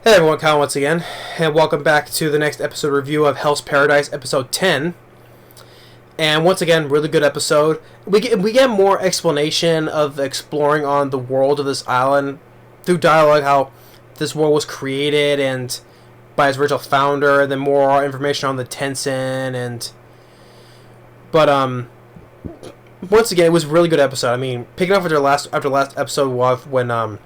Hey everyone, Kyle once again, and welcome back to the next episode review of Hell's Paradise, episode 10. And once again, really good episode. We get more explanation of exploring on the world of this island through dialogue, how this world was created and by its original founder, and then more information on the Tenzin but once again, it was a really good episode. I mean, picking up after last episode when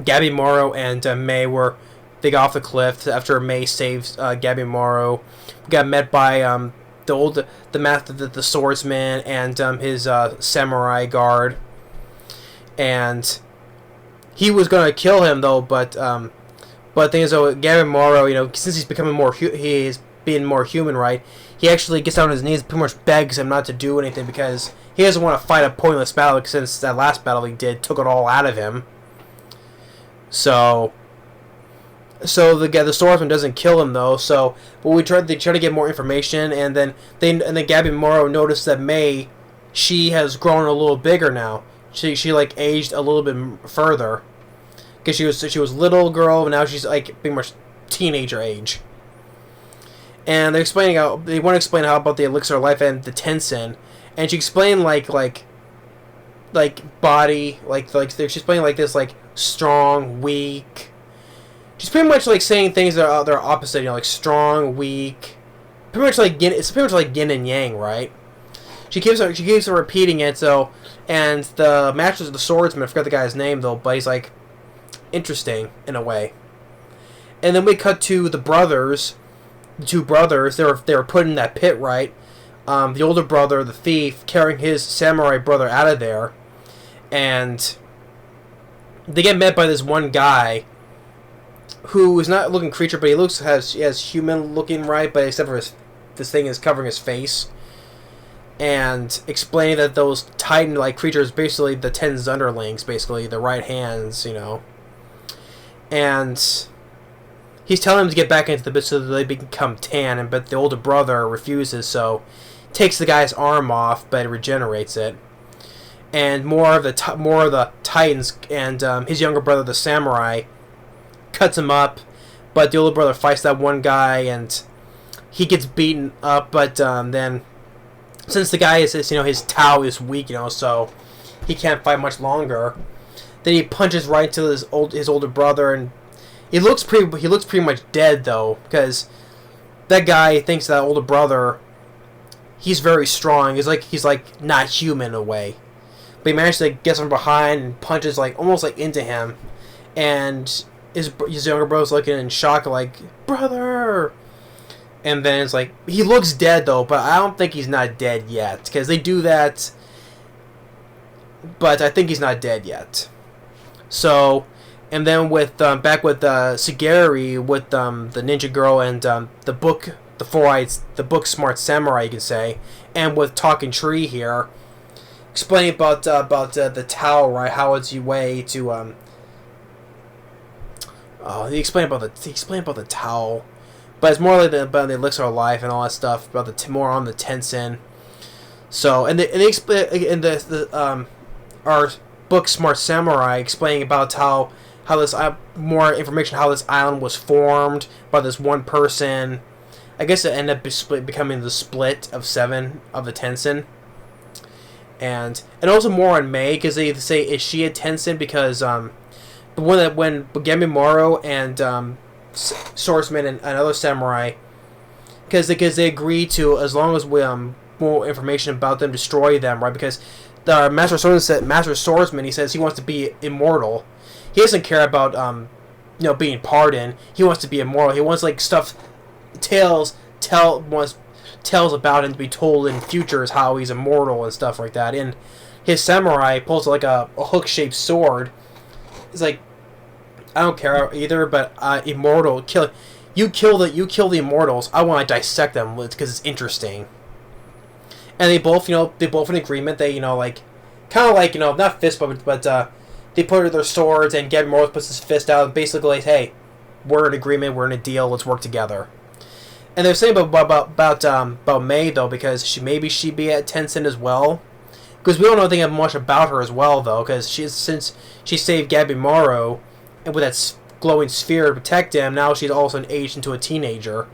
Gabby Morrow and they got off the cliff after May saves Gabby Morrow. We got met by the swordsman and his samurai guard, and he was gonna kill him though. But the thing is, though, Gabby Morrow, since he's becoming he's being more human, right? He actually gets down on his knees, pretty much begs him not to do anything because he doesn't want to fight a pointless battle. Since that last battle he did took it all out of him. So the swordsman doesn't kill him though. But they try to get more information, and then Gabby Morrow noticed that May, she has grown a little bigger now. She like aged a little bit further, because she was little girl, and now she's like pretty much teenager age. And they want to explain how about the elixir of life and the Tenzin, and she explained like body she's explaining like this like strong, weak. She's pretty much like saying things that are opposite, like strong, weak. Pretty much like it's pretty much like yin and yang, right? She keeps on repeating it. And the swordsman, I forgot the guy's name though, but he's like interesting in a way. And then we cut to the two brothers. They were put in that pit, right? The older brother, the thief, carrying his samurai brother out of there, and they get met by this one guy who is not looking creature, but he has human looking, right? But except for this thing is covering his face, and explaining that those Titan like creatures, basically the Ten's underlings, basically the right hands, and he's telling him to get back into the bit so that they become tan, but the older brother refuses, so takes the guy's arm off, but regenerates it. And more of the Titans and his younger brother, the samurai, cuts him up, but the older brother fights that one guy, and he gets beaten up. But then, since the guy his Tao is weak, so he can't fight much longer. Then he punches right into his older brother, and he looks pretty much dead though, because that guy thinks that older brother, he's very strong. He's like not human in a way. But he managed to get from behind and punches almost into him, and his younger brother's looking in shock, like, brother. And then it's like he looks dead though, but I don't think he's not dead yet, because they do that. But I think he's not dead yet. So, and then back with Sigeri with the ninja girl and the book smart samurai, you can say, and with Talking Tree here. Explaining about the Tao, right? How it's your way to he explained about the Tao, but it's more like about the elixir of life and all that stuff. About more on the Tenzin. So they explain in our book Smart Samurai, explaining about how this more information how this island was formed by this one person. I guess it ended up becoming the split of 7 of the Tenzin. And also more on May, because they say, is she a Tenzin? Because when Gabby Morrow and Swordsman and another samurai, because they agree to, as long as we more information about them, destroy them, right? Because the Master Swordsman, he says he wants to be immortal. He doesn't care about being pardoned. He wants to be immortal. He wants tells about him to be told in futures how he's immortal and stuff like that. And his samurai pulls like a hook-shaped sword. It's like, I don't care either, but immortal, kill the immortals. I want to dissect them because it's interesting. And they both in agreement. They not fist bump, but they put their swords, and Gabby Morrow puts his fist out, and basically like, hey, we're in agreement, we're in a deal, let's work together. And they're saying about May though, because she'd be at Tenzin as well, because we don't know anything much about her as well though, because since she saved Gabby Morrow, and with that glowing sphere to protect him. Now she's all of a sudden aged into a teenager.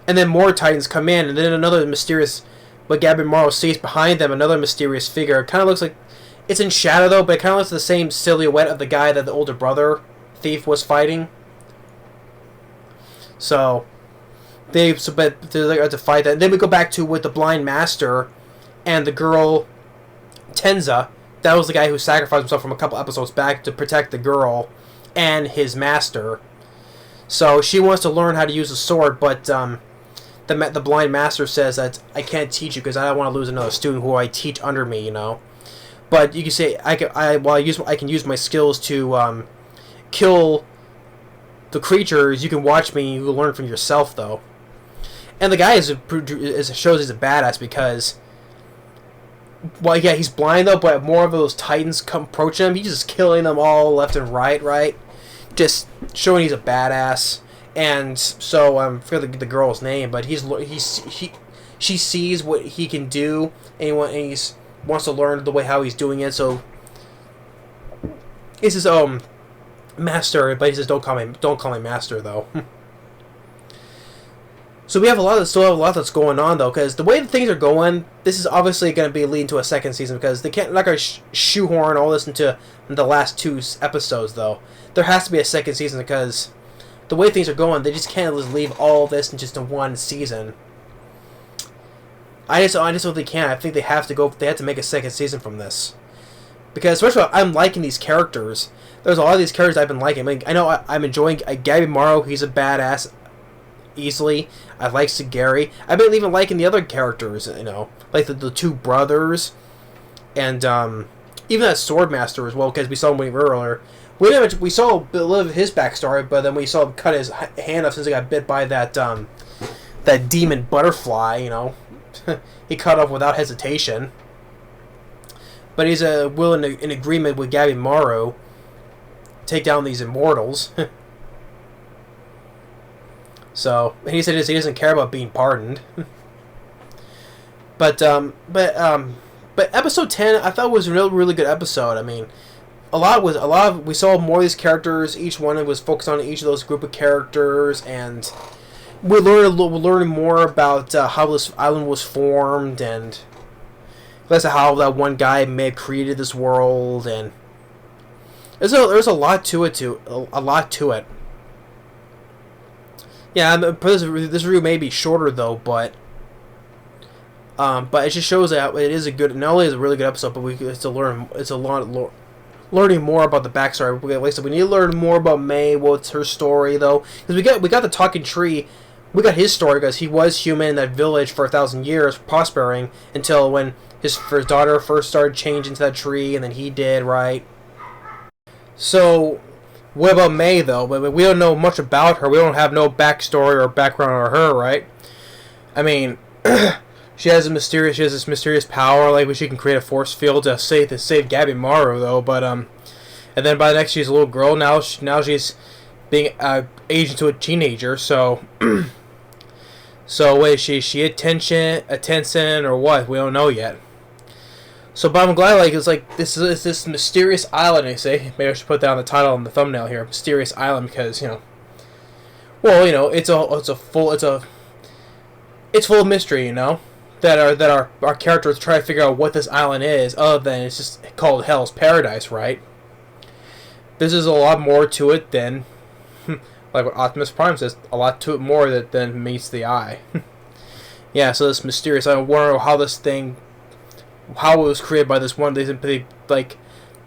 And then more Titans come in, and then another mysterious, what Gabby Morrow sees behind them, another mysterious figure. It kind of looks like, it's in shadow though, but it kind of looks like the same silhouette of the guy that the older brother thief was fighting. So they have to fight that. And then we go back to with the blind master and the girl Tenza. That was the guy who sacrificed himself from a couple episodes back to protect the girl and his master. So she wants to learn how to use a sword, but the blind master says that I can't teach you because I don't want to lose another student who I teach under me, you know. But you can say I can use my skills to kill the creatures. You can watch me. You can learn from yourself, though. And the guy shows he's a badass because, well, yeah, he's blind though, but more of those Titans come approaching him. He's just killing them all left and right, just showing he's a badass. And so I forget the girl's name, but she sees what he can do, and he wants to learn the way how he's doing it. So it's his master, but he says don't call me master though. So we have still have a lot that's going on though, because the way things are going, this is obviously going to be leading to a second season because they're not going to shoehorn all this into the last 2 episodes though. There has to be a second season because the way things are going, they just can't just leave all of this in just one season. I just don't think they can. I think they have to go. They have to make a second season from this because first of all, I'm liking these characters. There's a lot of these characters I've been liking. I mean, I know I'm enjoying Gabby Morrow. He's a badass. Easily, I like Sagari. I've been even liking the other characters, you know, like the 2 brothers, and even that Swordmaster as well, because we saw him earlier. We saw a little of his backstory, but then we saw him cut his hand off since he got bit by that demon butterfly. You know, he cut off without hesitation. But he's willing in agreement with Gabby Morrow take down these immortals. So, and he said he doesn't care about being pardoned. but episode 10 I thought was a really good episode. I mean, we saw more of these characters. Each one was focused on each of those group of characters, and we're learning more about how this island was formed, and that's how that one guy may have created this world, and there's a lot to it a lot to it. Yeah, this review may be shorter though, but it just shows that it is a good. Not only is it a really good episode, but we get to learn. It's a lot learning more about the backstory. Like I said, we need to learn more about May. What's her story though? Because we got the talking tree. We got his story because he was human in that village for 1,000 years, prospering until when his daughter first started changing to that tree, and then he did right. So. What about May, though? We don't know much about her. We don't have no backstory or background on her, right? I mean, she has this mysterious power, like she can create a force field to save Gabby Morrow, though. But and then by the next, she's a little girl. Now she's being aged into a teenager. So, so wait, is she attention or what? We don't know yet. So, but I'm glad, like, it's like this mysterious island. I say, maybe I should put that on the title and the thumbnail here, mysterious island, because it's full of mystery, you know, that our characters try to figure out what this island is, other than it's just called Hell's Paradise, right? This is a lot more to it than, like what Optimus Prime says, a lot to it more than meets the eye. Yeah, so this mysterious island. I wonder how it was created by this one. They like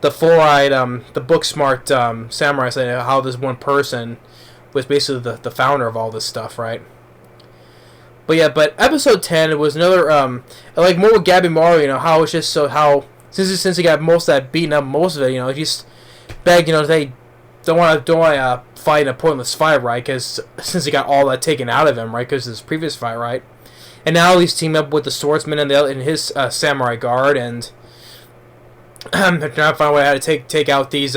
the four-eyed, the book-smart samurai saying how this one person was basically the founder of all this stuff, right? But yeah, episode 10 it was another like more with Gabby Morrow, you know, how it's just since he got most of that beaten up, most of it, you know, he just begged, you know, they don't want to fight in a pointless fight, right? Because since he got all that taken out of him, right? Because of his previous fight, right? And now he's teamed up with the swordsman and his samurai guard, and they're trying to find a way how to take out the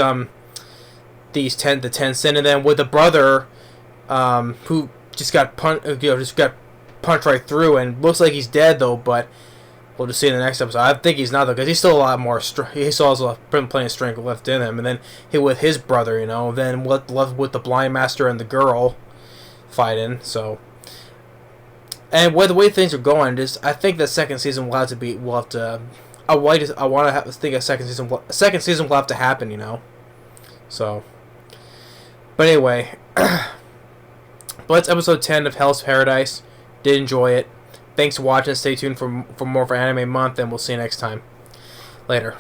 10 sin, and then with the brother, who just got punched right through, and looks like he's dead though. But we'll just see in the next episode. I think he's not though, because he's still a lot more. He still has plenty of strength left in him. And then with his brother, then left with the blind master and the girl fighting. So, and the way things are going, I think the second season will have to be. We'll have to. I want to think a second season. Second season will have to happen. So, but anyway, but it's episode 10 of Hell's Paradise. Did enjoy it. Thanks for watching. Stay tuned for more for Anime Month, and we'll see you next time. Later.